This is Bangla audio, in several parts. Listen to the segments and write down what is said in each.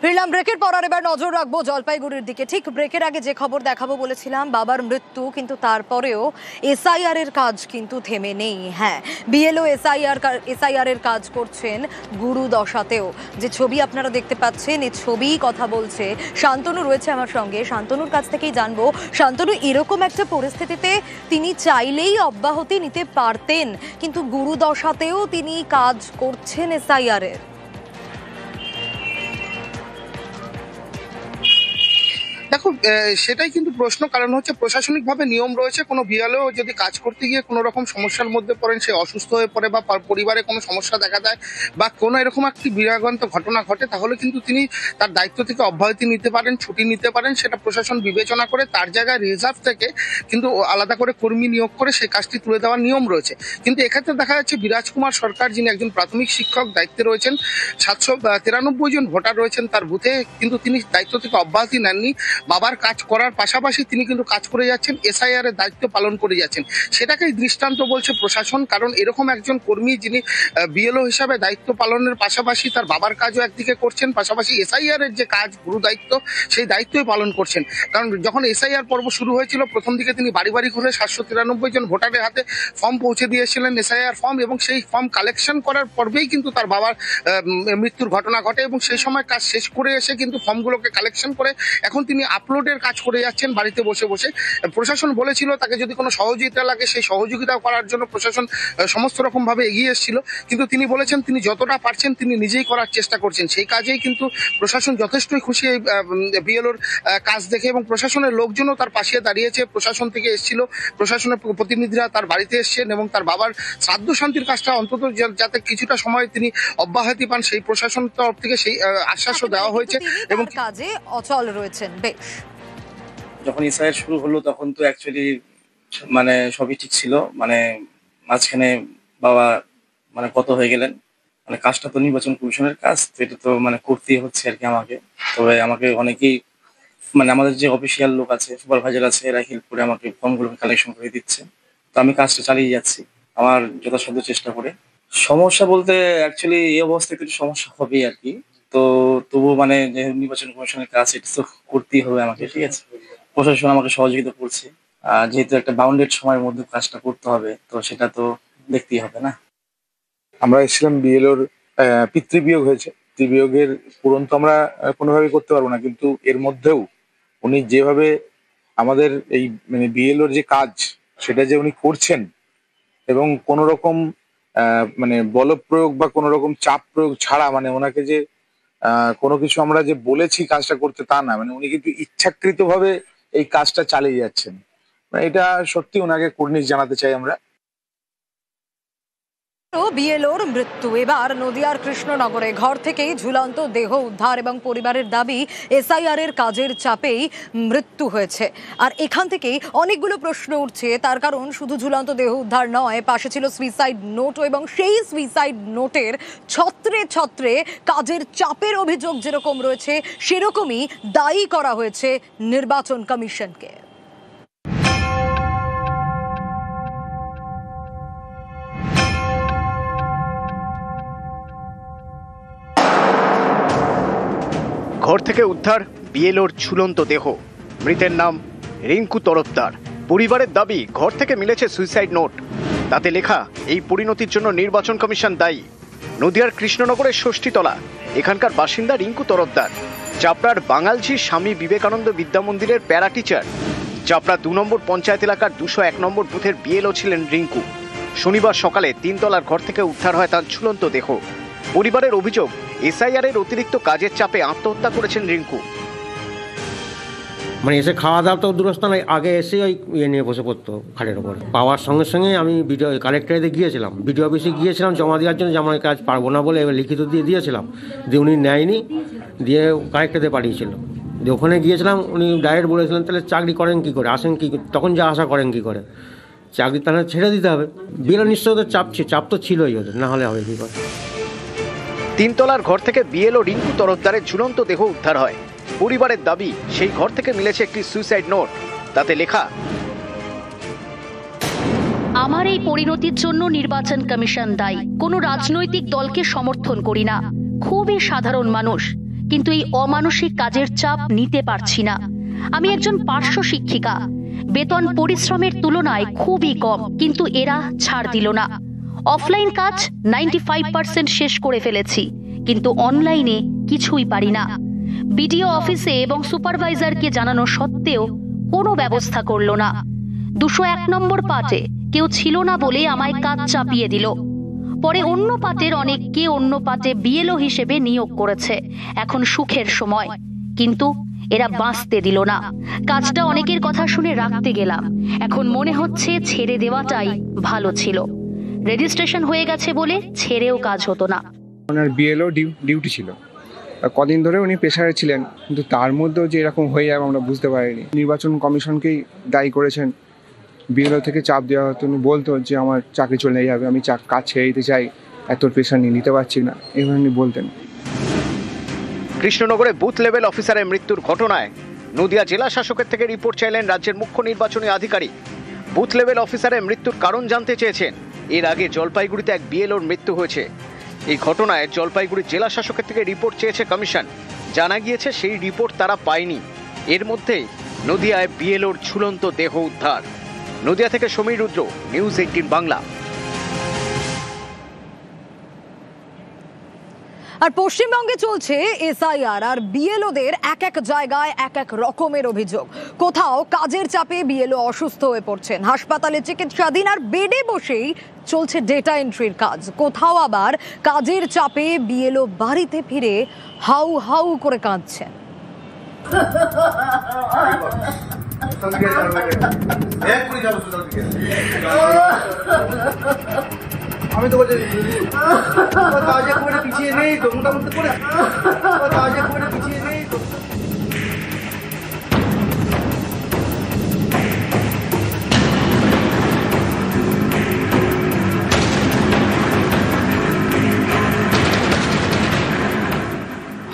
ফিরলাম ব্রেকের পর, আর এবার নজর রাখবো জলপাইগুড়ির দিকে। ঠিক ব্রেকের আগে যে খবর দেখাবো বলেছিলাম, বাবার মৃত্যু, কিন্তু তারপরেও এসআইআর এর কাজ কিন্তু থেমে নেই। হ্যাঁ, বিএলও এসআইআর এর কাজ করছেন গুরু দশাতেও। যে ছবি আপনারা দেখতে পাচ্ছেন, এই ছবি কথা বলছে। শান্তনু রয়েছে আমার সঙ্গে, শান্তনুর কাছ থেকেই জানবো। শান্তনু, এরকম একটা পরিস্থিতিতে তিনি চাইলেই অব্যাহতি নিতে পারতেন, কিন্তু গুরু দশাতেও তিনি কাজ করছেন এসআইআর এর। দেখো, সেটাই কিন্তু প্রশ্ন। কারণ হচ্ছে প্রশাসনিকভাবে নিয়ম রয়েছে, কোনো বিএলও যদি কাজ করতে গিয়ে কোনো রকম সমস্যার মধ্যে পড়েন, সে অসুস্থ হয়ে পড়ে বা পরিবারে কোনো সমস্যা দেখা দেয় বা কোনো এরকম একটি বিরাগন্ত ঘটনা ঘটে, তাহলে কিন্তু তিনি তার দায়িত্ব থেকে অব্যাহতি নিতে পারেন, ছুটি নিতে পারেন। সেটা প্রশাসন বিবেচনা করে তার জায়গায় রিজার্ভ থেকে কিন্তু আলাদা করে কর্মী নিয়োগ করে সেই কাজটি তুলে দেওয়ার নিয়ম রয়েছে। কিন্তু এক্ষেত্রে দেখা যাচ্ছে বিরাজ কুমার সরকার, যিনি একজন প্রাথমিক শিক্ষক, দায়িত্বে রয়েছেন, 793 জন ভোটার রয়েছেন তার বুথে, কিন্তু তিনি দায়িত্ব থেকে অব্যাহতি নেননি। বাবার কাজ করার পাশাপাশি তিনি কিন্তু কাজ করে যাচ্ছেন, এসআইআর এর দায়িত্ব পালন করে যাচ্ছেন। সেটাকেই দৃষ্টান্ত বলছে প্রশাসন। কারণ এরকম একজন কর্মী, যিনি বিএলও হিসাবে দায়িত্ব পালনের পাশাপাশি তার বাবার কাজও একদিকে করছেন, পাশাপাশি এসআইআর এর যে কাজ, গুরু দায়িত্ব, সেই দায়িত্বই পালন করছেন। কারণ যখন এসআইআর পর্ব শুরু হয়েছিল, প্রথম দিকে তিনি বাড়ি বাড়ি ঘুরে 793 জন ভোটারের হাতে ফর্ম পৌঁছে দিয়েছিলেন, এসআইআর ফর্ম, এবং সেই ফর্ম কালেকশন করার পর্বেই কিন্তু তার বাবার মৃত্যুর ঘটনা ঘটে। এবং সেই সময় কাজ শেষ করে এসে কিন্তু ফর্মগুলোকে কালেকশন করে এখন তিনি আপলোডের কাজ করে যাচ্ছেন বাড়িতে বসে বসে। প্রশাসন বলেছিল তাকে যদি কোনো সহযোগিতা লাগে, সেই সহযোগিতা করার জন্য প্রশাসন সমস্ত রকম ভাবে এগিয়ে এসেছিল। কিন্তু তিনি বলেছেন তিনি যতটা পারছেন তিনি নিজেই করার চেষ্টা করছেন। সেই কাজেই কিন্তু প্রশাসন যথেষ্টই খুশি এই বিএলওর কাজ দেখে, এবং প্রশাসনের লোকজনও তার পাশে দাঁড়িয়েছে। প্রশাসন থেকে এসেছিল, প্রশাসনের প্রতিনিধিরা তার বাড়িতে এসেছেন এবং তার বাবার শ্রাদ্ধ শান্তির কাজটা অন্তত যাতে কিছুটা সময় তিনি অব্যাহতি পান, সেই প্রশাসন তরফ থেকে সেই আশ্বাসও দেওয়া হয়েছে। এবং কাজে অচল রয়েছেন। বেশ, যখন এসআইআর শুরু হলো তখন তো অ্যাকচুয়ালি মানে সবই ঠিক ছিল। মানে মাঝখানে বাবা মানে কত হয়ে গেলেন, মানে কাজটা তো নির্বাচন কমিশনের কাজ, তো এটা তো মানে করতেই হচ্ছে আর কি আমাকে। তবে আমাকে অনেকেই মানে আমাদের যে অফিসিয়াল লোক আছে, সুপারভাইজার আছে, এরা হেল্প করে আমাকে ফর্মগুলোকে কালেকশন করে দিচ্ছে। তো আমি কাজটা চালিয়ে যাচ্ছি আমার যথাসাধ্য চেষ্টা করে। সমস্যা বলতে অ্যাকচুয়ালি এই অবস্থায় কিছু সমস্যা হবেই আর কি। তো তবুও মানে যে নির্বাচন কমিশনের কাজ, এটা তো করতেই হবে আমাকে, ঠিক আছে। প্রশাসন আমাকে সহযোগিতা করছে, যেহেতু একটা বাউন্ডেড সময়ের মধ্যে কাজটা করতে হবে, তো সেটা তো দেখতেই হবে না। আমরা এসেছিলাম বিএলওর পিতৃবিয়োগ হয়েছে, পিতৃবিয়োগের পূরণ তো আমরা কোনোভাবে করতে পারবো না, কিন্তু এর মধ্যেও উনি যেভাবে আমাদের এই মানে বিএলওর যে কাজ সেটা যে উনি করছেন, এবং কোনো রকম মানে বল প্রয়োগ বা কোনো রকম চাপ প্রয়োগ ছাড়া, মানে ওনাকে যে কোনো কিছু আমরা যে বলেছি কাজটা করতে তা না, মানে উনি কিন্তু ইচ্ছাকৃতভাবে এই কাজটা চালিয়ে যাচ্ছেন। মানে এটা সত্যি ওনাকে কুর্নিশ জানাতে চাই আমরা। বিএলওর মৃত্যু। এবার নদিয়ার কৃষ্ণনগরে ঘর থেকেই ঝুলন্ত দেহ উদ্ধার, এবং পরিবারের দাবি এসআইআর এর কাজের চাপেই মৃত্যু হয়েছে। আর এখান থেকেই অনেকগুলো প্রশ্ন উঠছে, তার কারণ শুধু ঝুলন্ত দেহ উদ্ধার নয়, পাশে ছিল সুইসাইড নোট, এবং সেই সুইসাইড নোটের ছত্রে ছত্রে কাজের চাপের অভিযোগ যেরকম রয়েছে, সেরকমই দায়ী করা হয়েছে নির্বাচন কমিশনকে। ঘর থেকে উদ্ধার বিএলওর ঝুলন্ত দেহ, মৃতের নাম রিঙ্কু তরফদার। পরিবারের দাবি ঘর থেকে মিলেছে সুইসাইড নোট, তাতে লেখা এই পরিণতির জন্য নির্বাচন কমিশন দায়ী। নদিয়ার কৃষ্ণনগরের ষষ্ঠীতলা, এখানকার বাসিন্দা রিঙ্কু তরফদার চাপড়ার বাঙালঝি স্বামী বিবেকানন্দ বিদ্যা মন্দিরের প্যারা টিচার। চাপড়া 2 নম্বর পঞ্চায়েত এলাকার 201 নম্বর বুথের বিএলও ছিলেন রিঙ্কু। শনিবার সকালে 3 তলার ঘর থেকে উদ্ধার হয় তার ঝুলন্ত দেহ। পরিবারের অভিযোগ এসআইআর এর অতিরিক্ত কাজের চাপে আত্মহত্যা করেছেন রিঙ্কু। মানে এসে খাওয়া দাওয়া তো দূরস্থ নয়, আগে এসে ওই ইয়ে নিয়ে বসে পড়তো খাটের ওপর। পাওয়ার সঙ্গে সঙ্গে আমি ভিডিও কালেক্টরেতে গিয়েছিলাম, ভিডিও অফিসে গিয়েছিলাম জমা দেওয়ার জন্য, যে আমার কাজ পারবো না বলে এবার লিখিত দিয়ে দিয়েছিলাম, দিয়ে উনি নেয়নি, দিয়ে কালেক্টরেতে পাঠিয়েছিল। দিয়ে ওখানে গিয়েছিলাম, উনি ডাইরেক্ট বলেছিলেন তাহলে চাকরি করেন কী করে, আসেন কী, তখন যা আশা করেন কী করে, চাকরি তাহলে ছেড়ে দিতে হবে। বিএলও নিশ্চয় ওদের চাপ তো ছিলই ওদের, না হলে হবে কী করে। 3 তলার ঘর থেকে বিএলও রিঙ্কু তরফদারের ঝুলন্ত দেহ উদ্ধার হয়। পরিবারের দাবি সেই ঘর থেকে মিলেছে একটি সুইসাইড নোট, তাতে লেখা, আমার এই পরিণতির জন্য নির্বাচন কমিশন দায়ী। কোনো রাজনৈতিক দলকে সমর্থন করি না, খুবই সাধারণ মানুষ, কিন্তু এই অমানসিক কাজের চাপ নিতে পারছি না। আমি একজন পার্শ্ব শিক্ষিকা, বেতন পরিশ্রমের তুলনায় খুবই কম, কিন্তু এরা ছাড় দিল না। অফলাইন কাজ 95% শেষ করে ফেলেছি, কিন্তু অনলাইনে কিছুই পারি না। বিডিও অফিসে এবং সুপারভাইজারকে জানানো সত্ত্বেও কোনো ব্যবস্থা করলো না। 201 নম্বর পার্টে কেউ ছিল না বলে আমায় কাজ চাপিয়ে দিল। পরে অন্য পার্টের অনেককে অন্য পার্টে বিএলও হিসেবে নিয়োগ করেছে। এখন সুখের সময়, কিন্তু এরা বাঁচতে দিল না। কাজটা অনেকের কথা শুনে রাখতে গেলাম, এখন মনে হচ্ছে ছেড়ে দেওয়াটাই ভালো ছিল। রেজিস্ট্রেশন হয়ে গেছে বলে ছেড়েও কাজ হতো না। ওনার বিএলও ডিউটি ছিল, কদিন ধরে উনি প্রেসারে ছিলেন, কিন্তু তার মধ্যেও যে এরকম হয়ে যাবে আমরা বুঝতে পারিনি। নির্বাচন কমিশনকেই দায়ী করেছেন। বিএলও থেকে চাপ দেওয়া হতো, উনি বলতো যে আমার চাকরি চলে যাবে, আমি কাজ ছেড়ে দিতে চাই, এত প্রেসার নিতে পারছি না, এভাবে উনি বলতেন। কৃষ্ণনগরে বুথ লেভেল অফিসারের মৃত্যুর ঘটনায় নদিয়া জেলা শাসকের থেকে রিপোর্ট চাইলেন রাজ্যের মুখ্য নির্বাচনী আধিকারিক। বুথ লেভেল অফিসারের মৃত্যুর কারণ জানতে চেয়েছেন। এর আগে জলপাইগুড়িতে এক বিএলওর মৃত্যু হয়েছে। এই ঘটনায় জলপাইগুড়ি জেলা শাসকের থেকে রিপোর্ট চেয়েছে কমিশন। জানা গিয়েছে সেই রিপোর্ট তারা পায়নি। এর মধ্যেই নদিয়ায় বিএলওর ঝুলন্ত দেহ উদ্ধার। নদিয়া থেকে সমীর রুদ্র, নিউজ 18 বাংলা। আর পশ্চিমবঙ্গে চলছে এসআইআর, আর বিএলওদের এক এক জায়গায় এক এক রকমের অভিযোগ। কোথাও কাজের চাপে বিএলও অসুস্থ হয়ে পড়ছেন, হাসপাতালে চিকিৎসাধীন, আর বেডে বসেই চলছে ডেটা এন্ট্রির কাজ। কোথাও আবার কাজের চাপে বিএলও বাড়িতে ফিরে হাউ হাউ করে কাঁদছেন। আমি তো বলছি কাজে করে পিছিয়ে নেই তো, মোটামুটি করে কাজে করে পিছিয়ে নেই তো।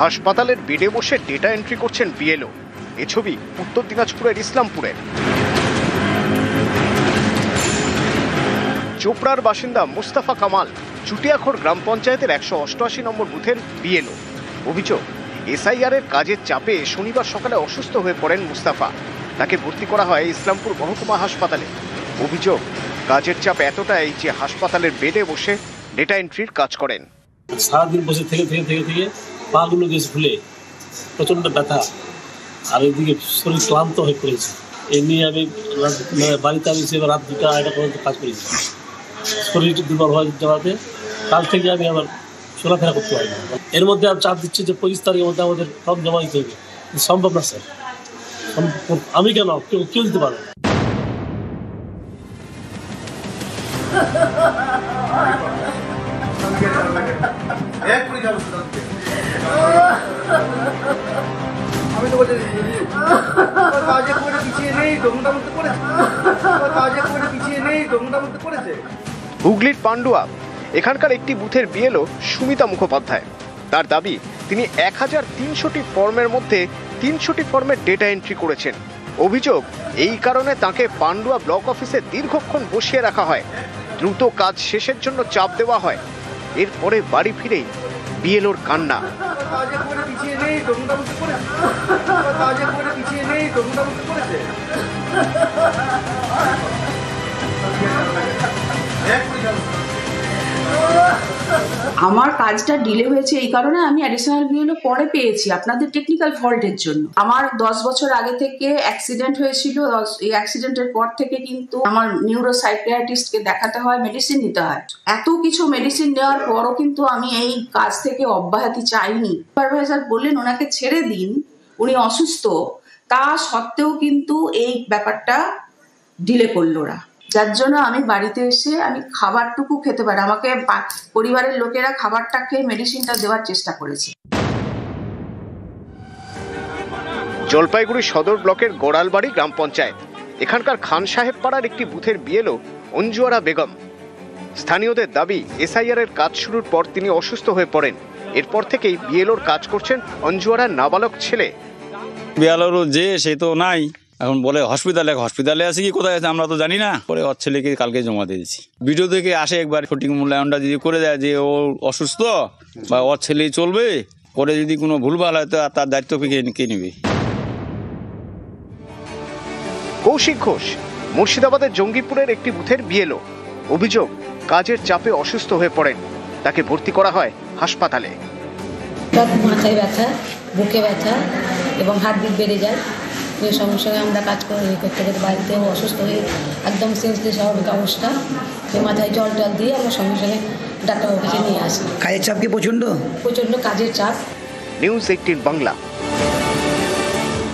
হাসপাতালের বেডে বসে ডেটা এন্ট্রি করছেন বিএলও। এ ছবি উত্তর দিনাজপুরের ইসলামপুরের। চোপড়ার বাসিন্দা মুস্তাফা কামাল চুটিয়াখোর গ্রাম পঞ্চায়েতের 188 নম্বর বুথের বিএলও। অভিযোগ, এসআইআর এর কাজের চাপে শনিবার সকালে অসুস্থ হয়ে পড়েন মুস্তাফা। তাকে ভর্তি করা হয় ইসলামপুর মহকুমা হাসপাতালে। অভিযোগ, কাজের চাপ এতটাই যে হাসপাতালের বেডে বসে ডেটা এন্ট্রির কাজ করেন। সারাদিন বসে থেকে থেকে থেকে থেকে পাগুলো গেছে ফুলে, প্রচণ্ড ব্যথা, আর এদিকে শরীর ক্লান্ত হয়ে পড়েছে। এই নিয়ে আমি বাড়িতে আমি রাত 2টা 1টা পর্যন্ত কাজ করেছি। শরীর দুর্বল হয়ে যাওয়াতে কাল থেকে আমি আবার চলাফেরা করতে পারি না। এর মধ্যে আমি চাপ দিচ্ছি যে 25 তারিখের মধ্যে আমাদের ফর্ম জমা দিতে হবে। সম্ভব না স্যার, আমি কেন, কেউ দিতে পারবে না। আমি তো বলছি কাজে করে পিছিয়ে নেই তো, মোটামুটি করে কাজে করে পিছিয়ে নেই তো, মোটামুটি করেছে। হুগলির পান্ডুয়া এখানকার একটি বুথের বিএলও সুমিতা মুখোপাধ্যায়। তার দাবি, তিনি 1300টি ফর্মের মধ্যে 300টি ফর্মের ডেটা এন্ট্রি করেছেন। অভিযোগ, এই কারণে তাকে পান্ডুয়া ব্লক অফিসে দীর্ঘক্ষণ বসিয়ে রাখা হয়। দ্রুত কাজ শেষের জন্য চাপ দেওয়া হয়। এরপরে বাড়ি ফিরেই বিএলওর কান্না। কাজে করে পিছিয়ে নেই তো, মোটামুটি করে কাজে করে পিছিয়ে নেই তো, মোটামুটি করেছে। আমার কাজটা ডিলে হয়েছে এই কারণে আমি অ্যাডিশনাল বিএলও পরে পেয়েছি আপনাদের টেকনিক্যাল ফল্টের জন্য। আমার 10 বছর আগে থেকে অ্যাক্সিডেন্ট হয়েছিল। এই অ্যাক্সিডেন্টের পর থেকে কিন্তু আমার নিউরোসাইকিয়াট্রিস্টকে দেখাতে হয়, মেডিসিন নিতে হয়। এত কিছু মেডিসিন নেওয়ার পরও কিন্তু আমি এই কাজ থেকে অব্যাহতি চাইনি। সুপারভাইজার বললেন ওনাকে ছেড়ে দিন, উনি অসুস্থ, তা সত্ত্বেও কিন্তু এই ব্যাপারটা ডিলে করলো ওরা, যার জন্য আমি বাড়িতে এসে আমি খাবারটুকু খেতে পারি। আমাকে পরিবারের লোকেরা খাবারটা খেয়ে মেডিসিনটা দেওয়ার চেষ্টা করেছে। জলপাইগুড়ি সদর ব্লকের গোড়ালবাড়ি গ্রাম পঞ্চায়েত, এখানকার খান সাহেব পাড়ার একটি বুথের বিএলও অঞ্জুয়ারা বেগম। স্থানীয়দের দাবি, এসআইআর এর কাজ শুরুর পর তিনি অসুস্থ হয়ে পড়েন। এরপর থেকেই বিএলওর কাজ করছেন অঞ্জুয়ারার নাবালক ছেলে। বিএলওর যে সে তো নাই, এখন বলে হসপিটালে আছে কি কোথায় আছে আমরা তো জানি না। পরে ওর ছেলেকে কালকে জমা দিয়েছি। ভিডিও থেকে আসে একবার সঠিক মূল্যায়নটা যদি করে দেয় যে ও অসুস্থ বা ওর ছেলেই চলবে, করে যদি কোনো ভুলভাল হয় তো তার দায়িত্ব কে নেবে? কৌশিক ঘোষ মুর্শিদাবাদের জঙ্গিপুরের একটি বুথের বিএলও। অভিযোগ, কাজের চাপে অসুস্থ হয়ে পড়েন, তাকে ভর্তি করা হয় হাসপাতালে। মাথায় ব্যথা, বুকে ব্যথা এবং হার্টবিট বেড়ে যায়। এই সঙ্গে সঙ্গে আমরা কাজ করতে করতে বাড়িতে অসুস্থ হয়ে একদম সেন্সলেস স্বাভাবিক অবস্থা, মাথায় জল টল দিয়ে আমরা সঙ্গে সঙ্গে ডাক্তারবাবুর কাছে নিয়ে আসি। কাজের চাপ কি প্রচণ্ড কাজের চাপ। নিউজ 18 বাংলা।